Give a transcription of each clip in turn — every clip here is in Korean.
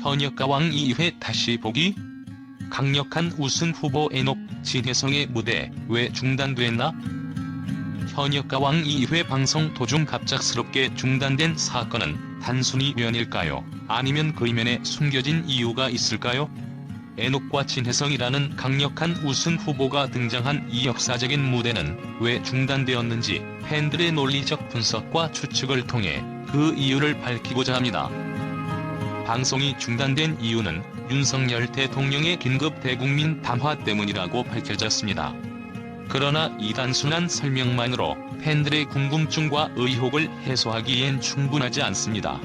현역가왕 2회 다시 보기? 강력한 우승 후보 애녹, 진혜성의 무대 왜 중단됐나? 현역가왕 2회 방송 도중 갑작스럽게 중단된 사건은 단순히 우연일까요? 아니면 그 이면에 숨겨진 이유가 있을까요? 애녹과 진혜성이라는 강력한 우승 후보가 등장한 이 역사적인 무대는 왜 중단되었는지 팬들의 논리적 분석과 추측을 통해 그 이유를 밝히고자 합니다. 방송이 중단된 이유는 윤석열 대통령의 긴급 대국민 담화 때문이라고 밝혀졌습니다. 그러나 이 단순한 설명만으로 팬들의 궁금증과 의혹을 해소하기엔 충분하지 않습니다.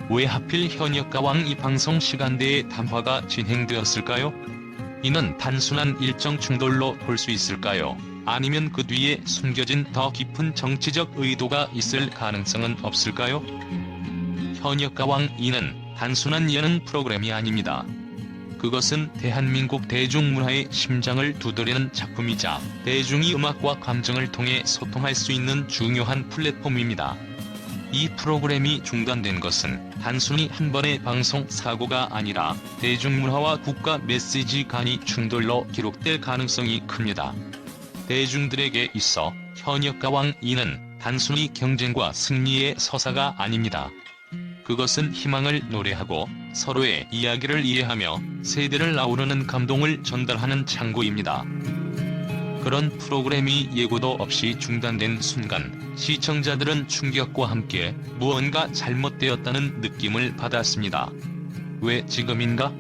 왜 하필 현역가왕 이 방송 시간대에 담화가 진행되었을까요? 이는 단순한 일정 충돌로 볼 수 있을까요? 아니면 그 뒤에 숨겨진 더 깊은 정치적 의도가 있을 가능성은 없을까요? 현역가왕 2는 단순한 예능 프로그램이 아닙니다. 그것은 대한민국 대중문화의 심장을 두드리는 작품이자 대중이 음악과 감정을 통해 소통할 수 있는 중요한 플랫폼입니다. 이 프로그램이 중단된 것은 단순히 한 번의 방송 사고가 아니라 대중문화와 국가 메시지 간의 충돌로 기록될 가능성이 큽니다. 대중들에게 있어 현역가왕 2는 단순히 경쟁과 승리의 서사가 아닙니다. 그것은 희망을 노래하고 서로의 이야기를 이해하며 세대를 아우르는 감동을 전달하는 창구입니다. 그런 프로그램이 예고도 없이 중단된 순간 시청자들은 충격과 함께 무언가 잘못되었다는 느낌을 받았습니다. 왜 지금인가?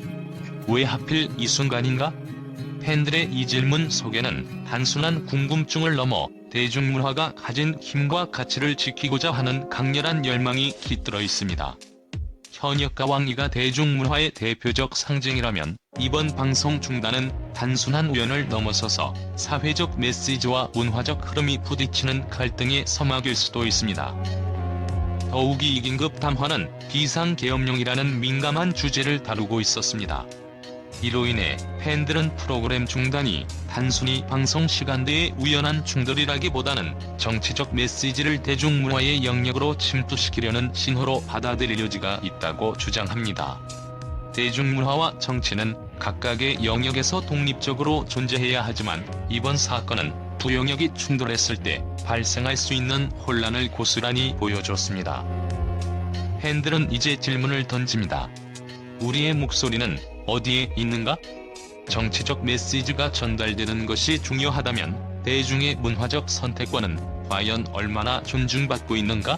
왜 하필 이 순간인가? 팬들의 이 질문 속에는 단순한 궁금증을 넘어 대중문화가 가진 힘과 가치를 지키고자 하는 강렬한 열망이 깃들어 있습니다. 현역가왕 2가 대중문화의 대표적 상징이라면 이번 방송 중단은 단순한 우연을 넘어서서 사회적 메시지와 문화적 흐름이 부딪히는 갈등의 서막일 수도 있습니다. 더욱이 이 긴급 담화는 비상계엄령이라는 민감한 주제를 다루고 있었습니다. 이로 인해 팬들은 프로그램 중단이 단순히 방송 시간대의 우연한 충돌이라기보다는 정치적 메시지를 대중문화의 영역으로 침투시키려는 신호로 받아들일 여지가 있다고 주장합니다. 대중문화와 정치는 각각의 영역에서 독립적으로 존재해야 하지만 이번 사건은 두 영역이 충돌했을 때 발생할 수 있는 혼란을 고스란히 보여줬습니다. 팬들은 이제 질문을 던집니다. 우리의 목소리는 어디에 있는가? 정치적 메시지가 전달되는 것이 중요하다면 대중의 문화적 선택권은 과연 얼마나 존중받고 있는가?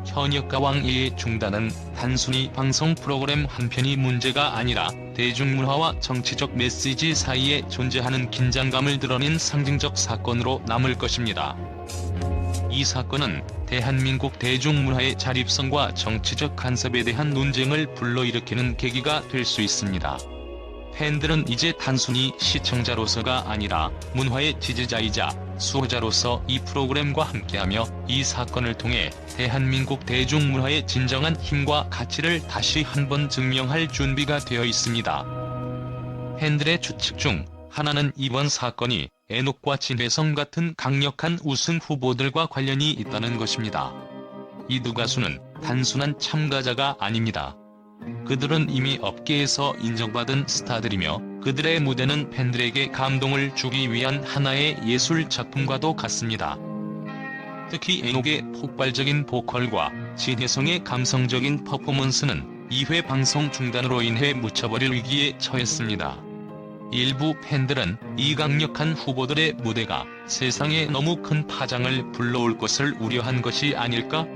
현역가왕 2의 중단은 단순히 방송 프로그램 한 편이 문제가 아니라 대중문화와 정치적 메시지 사이에 존재하는 긴장감을 드러낸 상징적 사건으로 남을 것입니다. 이 사건은 대한민국 대중문화의 자립성과 정치적 간섭에 대한 논쟁을 불러일으키는 계기가 될 수 있습니다. 팬들은 이제 단순히 시청자로서가 아니라 문화의 지지자이자 수호자로서 이 프로그램과 함께하며 이 사건을 통해 대한민국 대중문화의 진정한 힘과 가치를 다시 한번 증명할 준비가 되어 있습니다. 팬들의 추측 중 하나는 이번 사건이 애녹과 진혜성 같은 강력한 우승 후보들과 관련이 있다는 것입니다. 이 두 가수는 단순한 참가자가 아닙니다. 그들은 이미 업계에서 인정받은 스타들이며 그들의 무대는 팬들에게 감동을 주기 위한 하나의 예술 작품과도 같습니다. 특히 애녹의 폭발적인 보컬과 진혜성의 감성적인 퍼포먼스는 2회 방송 중단으로 인해 묻혀버릴 위기에 처했습니다. 일부 팬들은 이 강력한 후보들의 무대가 세상에 너무 큰 파장을 불러올 것을 우려한 것이 아닐까?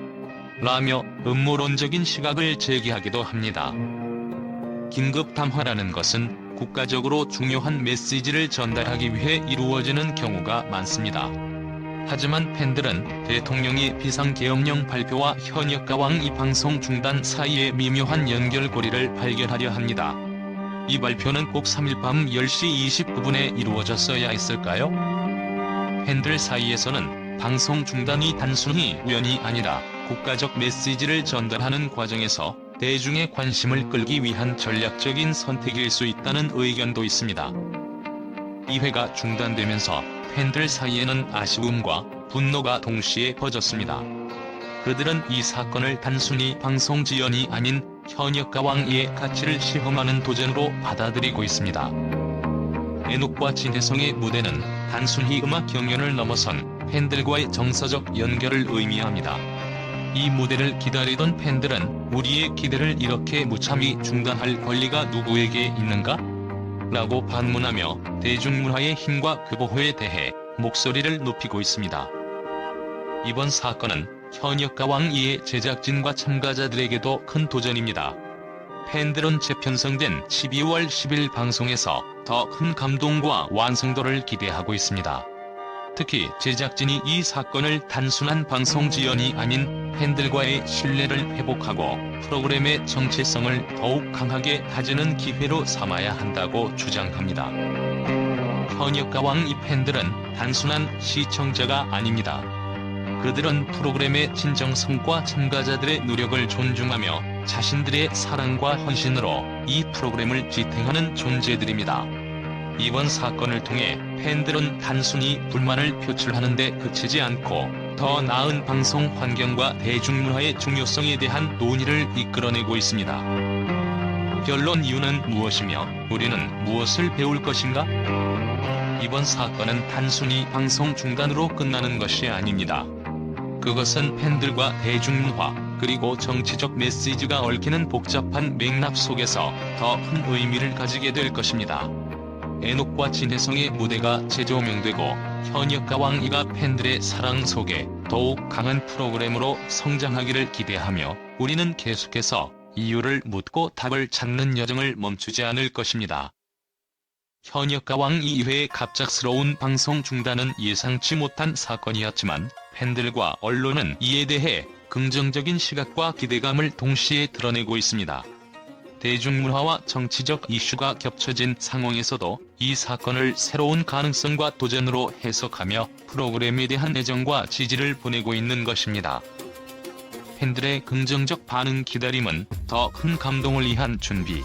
라며 음모론적인 시각을 제기하기도 합니다. 긴급 담화라는 것은 국가적으로 중요한 메시지를 전달하기 위해 이루어지는 경우가 많습니다. 하지만 팬들은 대통령의 비상계엄령 발표와 현역가왕 이 방송 중단 사이의 미묘한 연결고리를 발견하려 합니다. 이 발표는 꼭 3일 밤 10시 29분에 이루어졌어야 했을까요? 팬들 사이에서는 방송 중단이 단순히 우연이 아니라 국가적 메시지를 전달하는 과정에서 대중의 관심을 끌기 위한 전략적인 선택일 수 있다는 의견도 있습니다. 2회가 중단되면서 팬들 사이에는 아쉬움과 분노가 동시에 퍼졌습니다. 그들은 이 사건을 단순히 방송 지연이 아닌 현역가 왕이의 가치를 시험하는 도전으로 받아들이고 있습니다. 애녹과 진혜성의 무대는 단순히 음악 경연을 넘어선 팬들과의 정서적 연결을 의미합니다. 이 무대를 기다리던 팬들은 우리의 기대를 이렇게 무참히 중단할 권리가 누구에게 있는가? 라고 반문하며 대중문화의 힘과 규보호에 대해 목소리를 높이고 있습니다. 이번 사건은 현역가 왕이의 제작진과 참가자들에게도 큰 도전입니다. 팬들은 재편성된 12월 10일 방송에서 더 큰 감동과 완성도를 기대하고 있습니다. 특히 제작진이 이 사건을 단순한 방송 지연이 아닌 팬들과의 신뢰를 회복하고 프로그램의 정체성을 더욱 강하게 다지는 기회로 삼아야 한다고 주장합니다. 현역가 왕이 팬들은 단순한 시청자가 아닙니다. 그들은 프로그램의 진정성과 참가자들의 노력을 존중하며 자신들의 사랑과 헌신으로 이 프로그램을 지탱하는 존재들입니다. 이번 사건을 통해 팬들은 단순히 불만을 표출하는 데 그치지 않고 더 나은 방송 환경과 대중문화의 중요성에 대한 논의를 이끌어내고 있습니다. 변론 이유는 무엇이며 우리는 무엇을 배울 것인가? 이번 사건은 단순히 방송 중단으로 끝나는 것이 아닙니다. 그것은 팬들과 대중문화, 그리고 정치적 메시지가 얽히는 복잡한 맥락 속에서 더 큰 의미를 가지게 될 것입니다. 애녹과 진혜성의 무대가 재조명되고 현역가 왕이가 팬들의 사랑 속에 더욱 강한 프로그램으로 성장하기를 기대하며 우리는 계속해서 이유를 묻고 답을 찾는 여정을 멈추지 않을 것입니다. 현역가 왕 이회의 갑작스러운 방송 중단은 예상치 못한 사건이었지만 팬들과 언론은 이에 대해 긍정적인 시각과 기대감을 동시에 드러내고 있습니다. 대중문화와 정치적 이슈가 겹쳐진 상황에서도 이 사건을 새로운 가능성과 도전으로 해석하며 프로그램에 대한 애정과 지지를 보내고 있는 것입니다. 팬들의 긍정적 반응 기다림은 더 큰 감동을 위한 준비.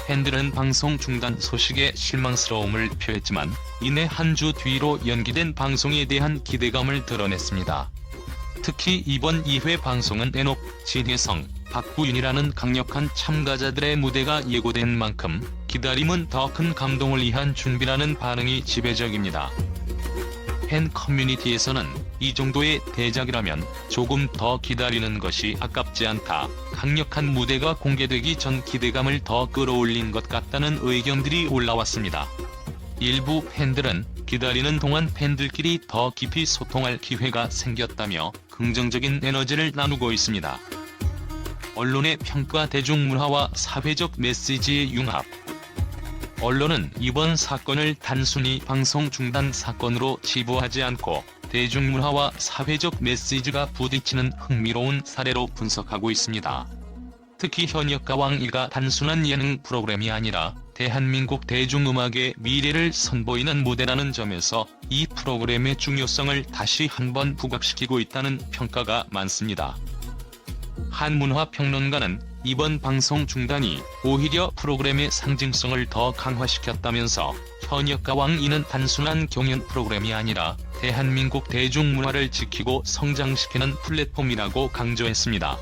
팬들은 방송 중단 소식에 실망스러움을 표했지만 이내 한 주 뒤로 연기된 방송에 대한 기대감을 드러냈습니다. 특히 이번 2회 방송은 애녹, 진혜성, 박구윤이라는 강력한 참가자들의 무대가 예고된 만큼 기다림은 더 큰 감동을 위한 준비라는 반응이 지배적입니다. 팬 커뮤니티에서는 이 정도의 대작이라면 조금 더 기다리는 것이 아깝지 않다, 강력한 무대가 공개되기 전 기대감을 더 끌어올린 것 같다는 의견들이 올라왔습니다. 일부 팬들은 기다리는 동안 팬들끼리 더 깊이 소통할 기회가 생겼다며 긍정적인 에너지를 나누고 있습니다. 언론의 평가 대중문화와 사회적 메시지의 융합. 언론은 이번 사건을 단순히 방송 중단 사건으로 치부하지 않고 대중문화와 사회적 메시지가 부딪히는 흥미로운 사례로 분석하고 있습니다. 특히 현역가 왕이가 단순한 예능 프로그램이 아니라 대한민국 대중음악의 미래를 선보이는 무대라는 점에서 이 프로그램의 중요성을 다시 한번 부각시키고 있다는 평가가 많습니다. 한 문화평론가는 이번 방송 중단이 오히려 프로그램의 상징성을 더 강화시켰다면서 현역가 왕이는 단순한 경연 프로그램이 아니라 대한민국 대중문화를 지키고 성장시키는 플랫폼이라고 강조했습니다.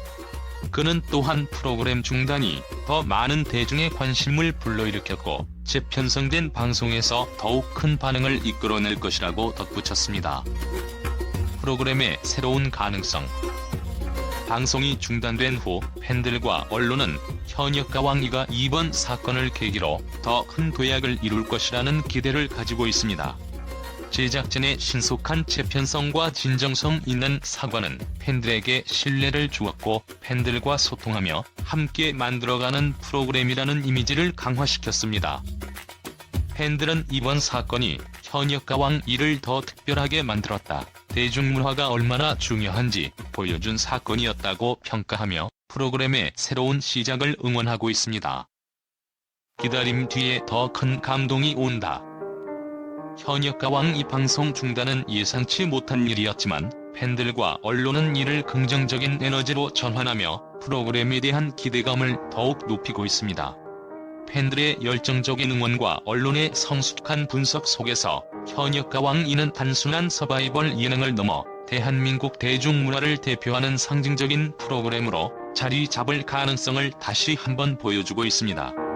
그는 또한 프로그램 중단이 더 많은 대중의 관심을 불러일으켰고 재편성된 방송에서 더욱 큰 반응을 이끌어낼 것이라고 덧붙였습니다. 프로그램의 새로운 가능성. 방송이 중단된 후 팬들과 언론은 현역가 왕이가 이번 사건을 계기로 더 큰 도약을 이룰 것이라는 기대를 가지고 있습니다. 제작진의 신속한 재편성과 진정성 있는 사과는 팬들에게 신뢰를 주었고 팬들과 소통하며 함께 만들어가는 프로그램이라는 이미지를 강화시켰습니다. 팬들은 이번 사건이 현역가 왕이를 더 특별하게 만들었다, 대중문화가 얼마나 중요한지 보여준 사건이었다고 평가하며 프로그램의 새로운 시작을 응원하고 있습니다. 기다림 뒤에 더 큰 감동이 온다. 현역가 왕이 방송 중단은 예상치 못한 일이었지만 팬들과 언론은 이를 긍정적인 에너지로 전환하며 프로그램에 대한 기대감을 더욱 높이고 있습니다. 팬들의 열정적인 응원과 언론의 성숙한 분석 속에서 현역가 왕이는 단순한 서바이벌 예능을 넘어 대한민국 대중문화를 대표하는 상징적인 프로그램으로 자리 잡을 가능성을 다시 한번 보여주고 있습니다.